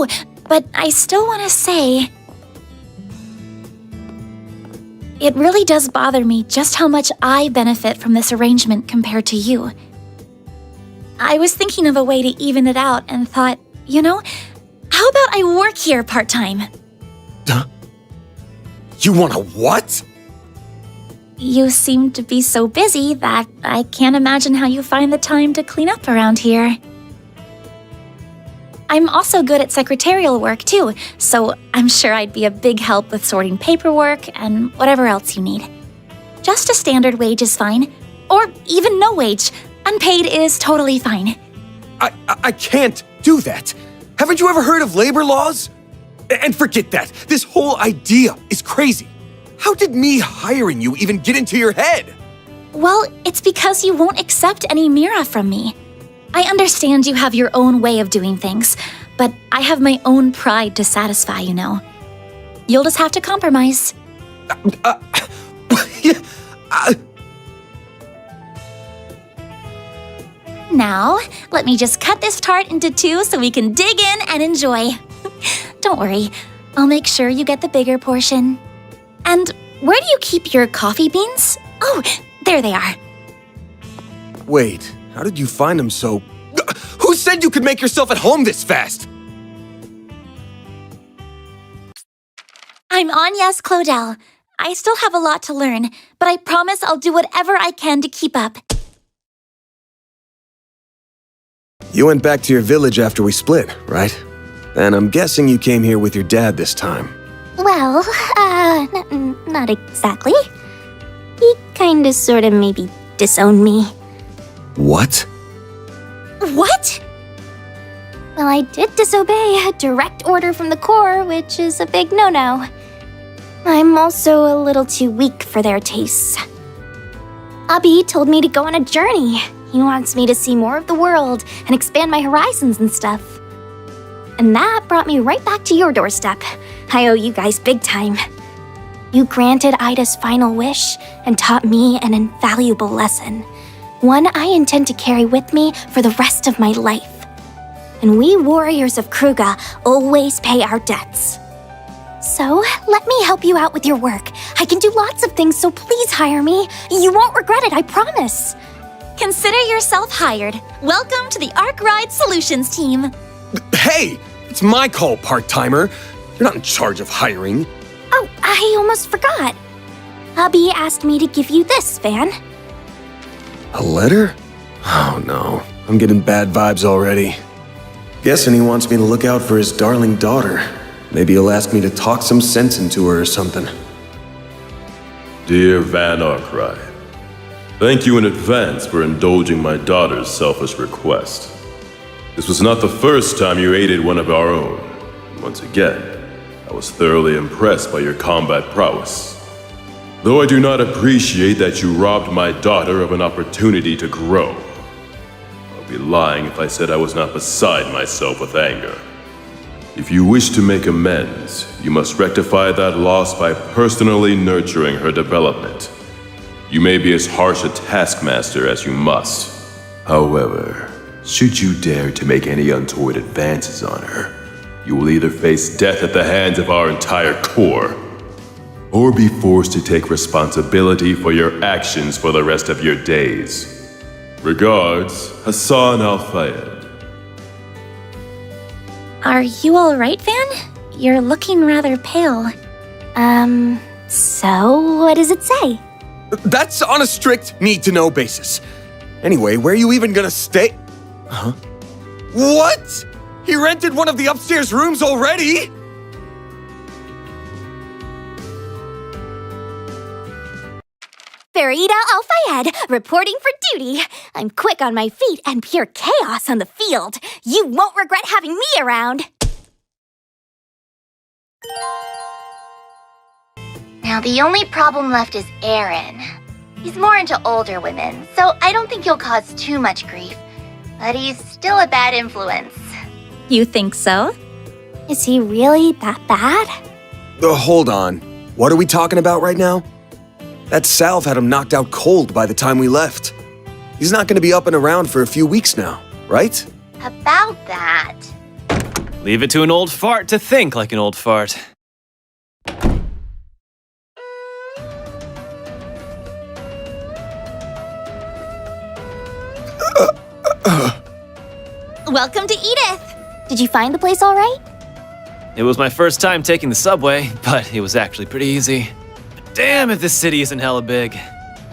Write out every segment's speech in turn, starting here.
Oh, but I still want to say, it really does bother me just how much I benefit from this arrangement compared to you. I was thinking of a way to even it out and thought, how about I work here part-time? You want a what? You seem to be so busy that I can't imagine how you find the time to clean up around here. I'm also good at secretarial work too, so I'm sure I'd be a big help with sorting paperwork and whatever else you need. Just a standard wage is fine, or even no wage. Unpaid is totally fine. I can't do that. Haven't you ever heard of labor laws? And forget that. This whole idea is crazy. How did me hiring you even get into your head? Well, it's because you won't accept any Mira from me. I understand you have your own way of doing things, but I have my own pride to satisfy, You'll just have to compromise. Now, let me just cut this tart into 2 so we can dig in and enjoy. Don't worry, I'll make sure you get the bigger portion. And where do you keep your coffee beans? Oh, there they are. Wait, how did you find them so... Who said you could make yourself at home this fast? I'm Agnes Claudel. I still have a lot to learn, but I promise I'll do whatever I can to keep up. You went back to your village after we split, right? And I'm guessing you came here with your dad this time. Well, not exactly. He kinda sorta maybe disowned me. What? What? Well, I did disobey a direct order from the Corps, which is a big no-no. I'm also a little too weak for their tastes. Abi told me to go on a journey. He wants me to see more of the world and expand my horizons and stuff. And that brought me right back to your doorstep. I owe you guys big time. You granted Ida's final wish and taught me an invaluable lesson. One I intend to carry with me for the rest of my life. And we warriors of Kruga always pay our debts. So, let me help you out with your work. I can do lots of things, so please hire me. You won't regret it, I promise. Consider yourself hired. Welcome to the Arc Ride Solutions team. Hey! It's my call, part-timer. You're not in charge of hiring. Oh, I almost forgot. Abi asked me to give you this, Van. A letter? Oh no, I'm getting bad vibes already. Guessing he wants me to look out for his darling daughter. Maybe he'll ask me to talk some sense into her or something. Dear Van Arkwright, thank you in advance for indulging my daughter's selfish request. This was not the first time you aided one of our own. Once again, I was thoroughly impressed by your combat prowess. Though I do not appreciate that you robbed my daughter of an opportunity to grow. I'll be lying if I said I was not beside myself with anger. If you wish to make amends, you must rectify that loss by personally nurturing her development. You may be as harsh a taskmaster as you must. However, should you dare to make any untoward advances on her, you will either face death at the hands of our entire Corps, or be forced to take responsibility for your actions for the rest of your days. Regards, Hassan Al-Fayed. Are you all right, Van? You're looking rather pale. So what does it say? That's on a strict need-to-know basis. Anyway, where are you even gonna stay? Huh? What? He rented one of the upstairs rooms already? Farida Al-Fayed, reporting for duty. I'm quick on my feet and pure chaos on the field. You won't regret having me around. Now the only problem left is Aaron. He's more into older women, so I don't think he'll cause too much grief. But he's still a bad influence. You think so? Is he really that bad? Hold on. What are we talking about right now? That salve had him knocked out cold by the time we left. He's not going to be up and around for a few weeks now, right? About that... Leave it to an old fart to think like an old fart. Welcome to Edith! Did you find the place all right? It was my first time taking the subway, but it was actually pretty easy. Damn if this city isn't hella big.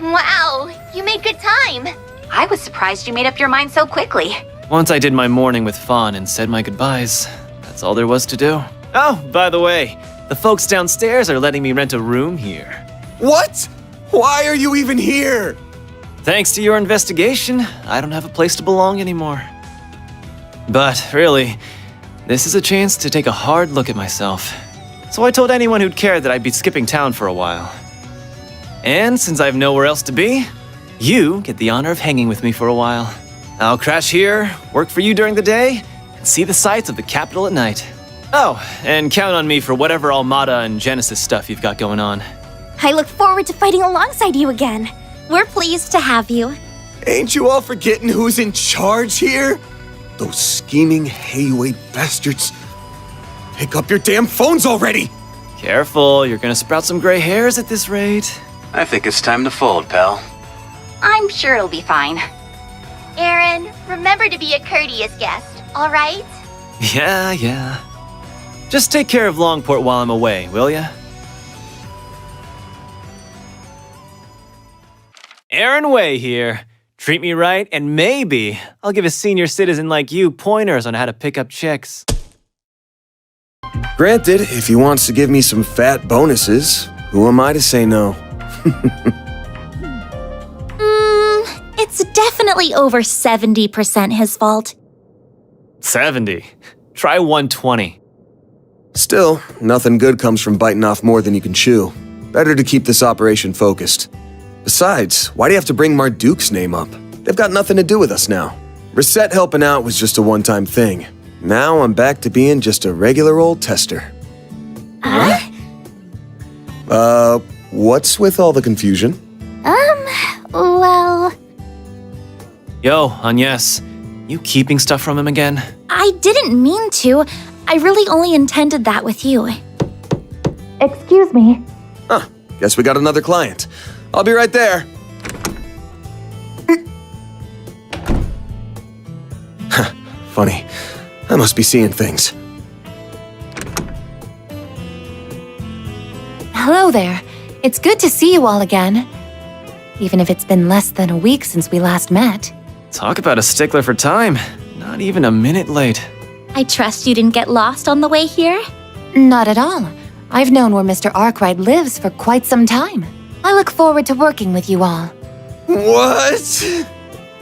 Wow, you made good time. I was surprised you made up your mind so quickly. Once I did my morning with Fawn and said my goodbyes, that's all there was to do. Oh, by the way, the folks downstairs are letting me rent a room here. What? Why are you even here? Thanks to your investigation, I don't have a place to belong anymore. But really, this is a chance to take a hard look at myself. So I told anyone who'd care that I'd be skipping town for a while. And since I have nowhere else to be, you get the honor of hanging with me for a while. I'll crash here, work for you during the day, and see the sights of the capital at night. Oh, and count on me for whatever Armada and Genesis stuff you've got going on. I look forward to fighting alongside you again. We're pleased to have you. Ain't you all forgetting who's in charge here? Those scheming Hayway bastards. Pick up your damn phones already! Careful, you're gonna sprout some gray hairs at this rate. I think it's time to fold, pal. I'm sure it'll be fine. Aaron, remember to be a courteous guest, all right? Yeah. Just take care of Longport while I'm away, will ya? Aaron Way here. Treat me right, and maybe I'll give a senior citizen like you pointers on how to pick up chicks. Granted, if he wants to give me some fat bonuses, who am I to say no? It's definitely over 70% his fault. 70. Try 120. Still, nothing good comes from biting off more than you can chew. Better to keep this operation focused. Besides, why do you have to bring Marduk's name up? They've got nothing to do with us now. Reset helping out was just a one-time thing. Now I'm back to being just a regular old tester. What's with all the confusion? Well... Yo, Agnes, you keeping stuff from him again? I didn't mean to. I really only intended that with you. Excuse me. Huh, guess we got another client. I'll be right there. Funny. I must be seeing things. Hello there. It's good to see you all again. Even if it's been less than a week since we last met. Talk about a stickler for time. Not even a minute late. I trust you didn't get lost on the way here? Not at all. I've known where Mr. Arkwright lives for quite some time. I look forward to working with you all. What?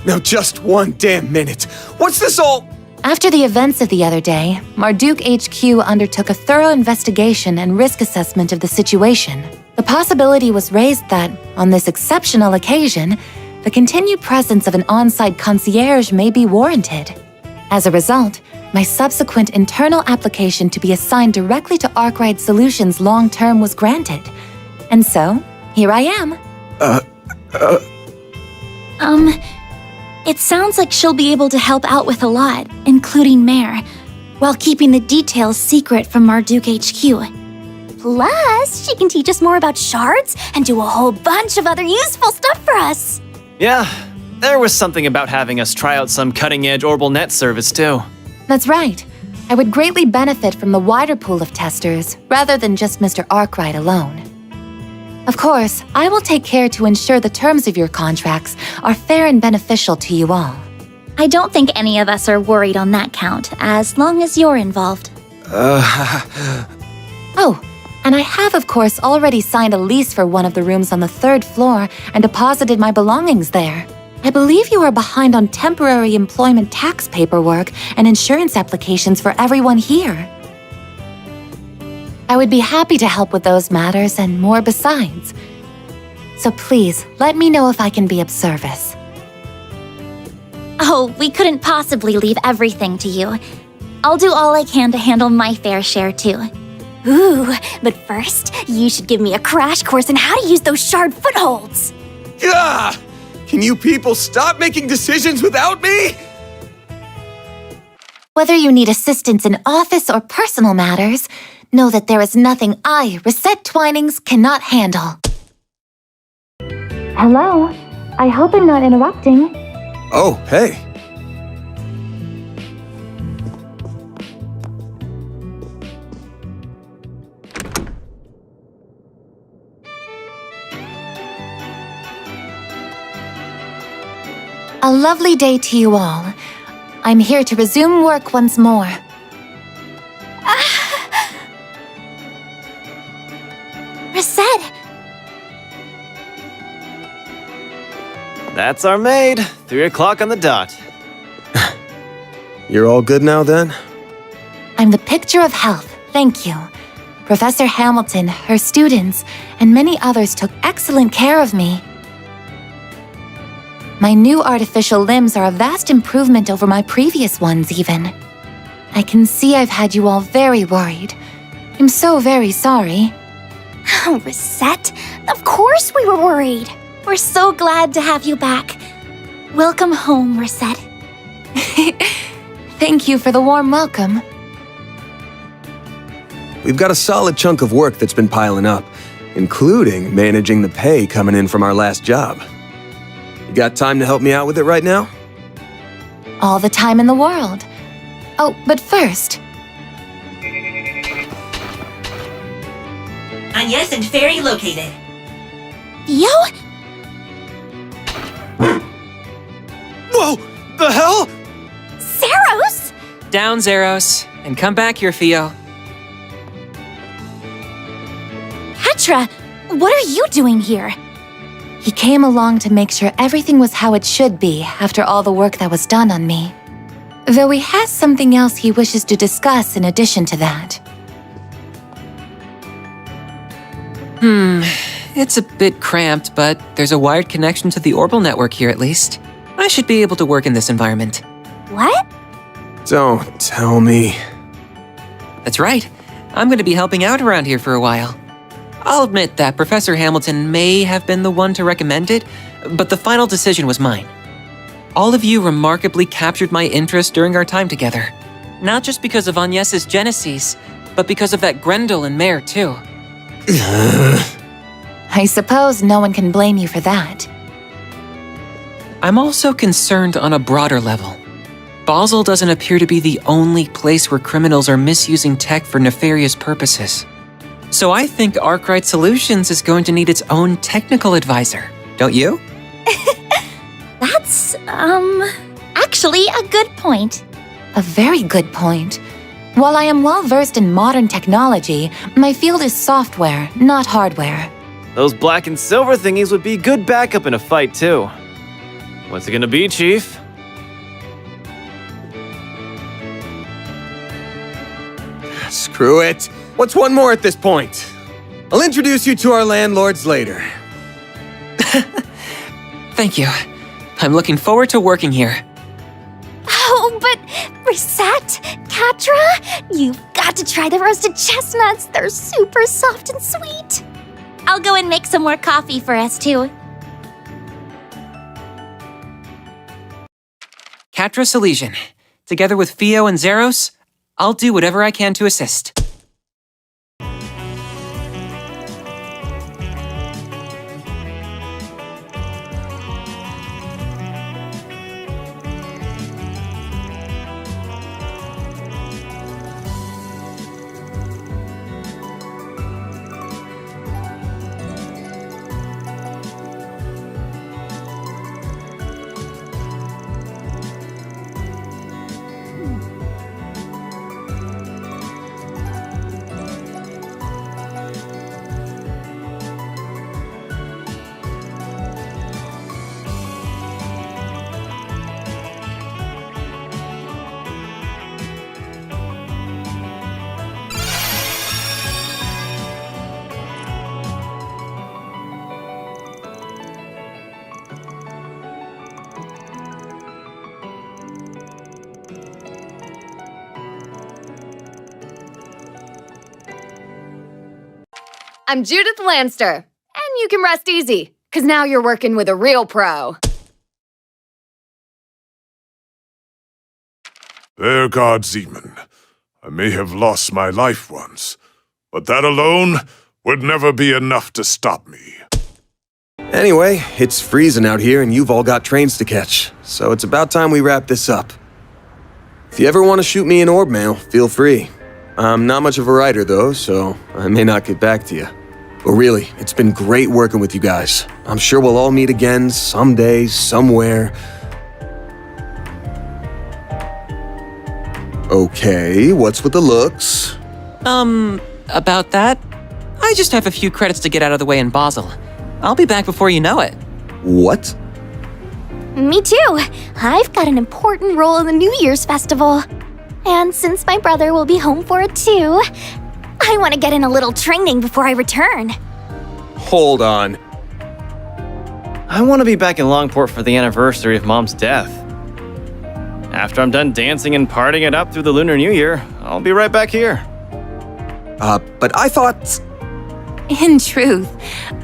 Now just one damn minute. What's this all? After the events of the other day, Marduk HQ undertook a thorough investigation and risk assessment of the situation. The possibility was raised that, on this exceptional occasion, the continued presence of an on-site concierge may be warranted. As a result, my subsequent internal application to be assigned directly to Arkwright Solutions long-term was granted. And so, here I am. It sounds like she'll be able to help out with a lot, including Mare, while keeping the details secret from Marduk HQ. Plus, she can teach us more about shards and do a whole bunch of other useful stuff for us. Yeah, there was something about having us try out some cutting-edge Orbital Net service, too. That's right. I would greatly benefit from the wider pool of testers, rather than just Mr. Arkwright alone. Of course, I will take care to ensure the terms of your contracts are fair and beneficial to you all. I don't think any of us are worried on that count, as long as you're involved. Oh, and I have, of course, already signed a lease for one of the rooms on the 3rd floor and deposited my belongings there. I believe you are behind on temporary employment tax paperwork and insurance applications for everyone here. I would be happy to help with those matters and more besides. So please, let me know if I can be of service. Oh, we couldn't possibly leave everything to you. I'll do all I can to handle my fair share, too. Ooh, but first, you should give me a crash course on how to use those shard footholds. Gah! Can you people stop making decisions without me? Whether you need assistance in office or personal matters, know that there is nothing I, Reset Twinings, cannot handle. Hello. I hope I'm not interrupting. Oh, hey. A lovely day to you all. I'm here to resume work once more. Reset! That's our maid. 3 o'clock on the dot. You're all good now then? I'm the picture of health, thank you. Professor Hamilton, her students, and many others took excellent care of me. My new artificial limbs are a vast improvement over my previous ones, even. I can see I've had you all very worried. I'm so very sorry. Oh, Reset, of course we were worried. We're so glad to have you back. Welcome home, Reset. Thank you for the warm welcome. We've got a solid chunk of work that's been piling up, including managing the pay coming in from our last job. You got time to help me out with it right now? All the time in the world. Oh, but first, Yes, and ferry located. Theo? Whoa! The hell? Zeros? Down, Zeros, and come back here, Theo. Petra, what are you doing here? he came along to make sure everything was how it should be after all the work that was done on me. Though he has something else he wishes to discuss in addition to that. It's a bit cramped, but there's a wired connection to the orbital network here at least. I should be able to work in this environment. What? Don't tell me. That's right. I'm going to be helping out around here for a while. I'll admit that Professor Hamilton may have been the one to recommend it, but the final decision was mine. All of you remarkably captured my interest during our time together. Not just because of Agnes's Genesis, but because of that Grendel and Mare too. I suppose no one can blame you for that. I'm also concerned on a broader level. Basel doesn't appear to be the only place where criminals are misusing tech for nefarious purposes. So I think Arkwright Solutions is going to need its own technical advisor, don't you? That's, actually a good point. A very good point. While I am well versed in modern technology, my field is software, not hardware. Those black and silver thingies would be good backup in a fight, too. What's it gonna be, Chief? Screw it. What's one more at this point? I'll introduce you to our landlords later. Thank you. I'm looking forward to working here. Oh, but Reset, Katra, you've got to try the roasted chestnuts. They're super soft and sweet. I'll go and make some more coffee for us, too. Catra Silesian. Together with Theo and Zeros, I'll do whatever I can to assist. I'm Judith Lanster, and you can rest easy, because now you're working with a real pro. Fair God, Zeman, I may have lost my life once, but that alone would never be enough to stop me. Anyway, it's freezing out here and you've all got trains to catch, so it's about time we wrap this up. If you ever want to shoot me an orb mail, feel free. I'm not much of a writer though, so I may not get back to you. But really, it's been great working with you guys. I'm sure we'll all meet again someday, somewhere. Okay, what's with the looks? About that? I just have a few credits to get out of the way in Basel. I'll be back before you know it. What? Me too. I've got an important role in the New Year's festival. And since my brother will be home for it too, I want to get in a little training before I return. Hold on. I want to be back in Longport for the anniversary of Mom's death. After I'm done dancing and partying it up through the Lunar New Year, I'll be right back here. But I thought... In truth,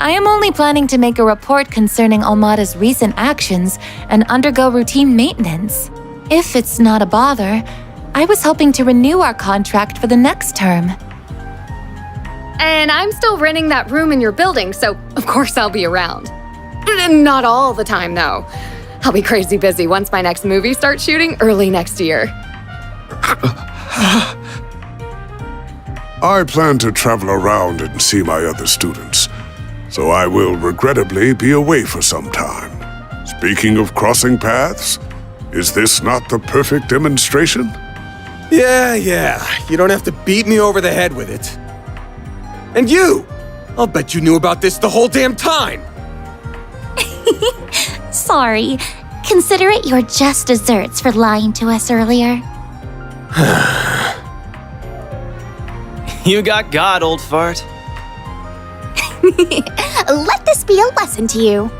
I am only planning to make a report concerning Almada's recent actions and undergo routine maintenance. If it's not a bother, I was hoping to renew our contract for the next term. And I'm still renting that room in your building, so of course I'll be around. Not all the time, though. I'll be crazy busy once my next movie starts shooting early next year. I plan to travel around and see my other students, so I will regrettably be away for some time. Speaking of crossing paths, is this not the perfect demonstration? Yeah, you don't have to beat me over the head with it. And you! I'll bet you knew about this the whole damn time! Sorry. Consider it your just desserts for lying to us earlier. You got God, old fart. Let this be a lesson to you.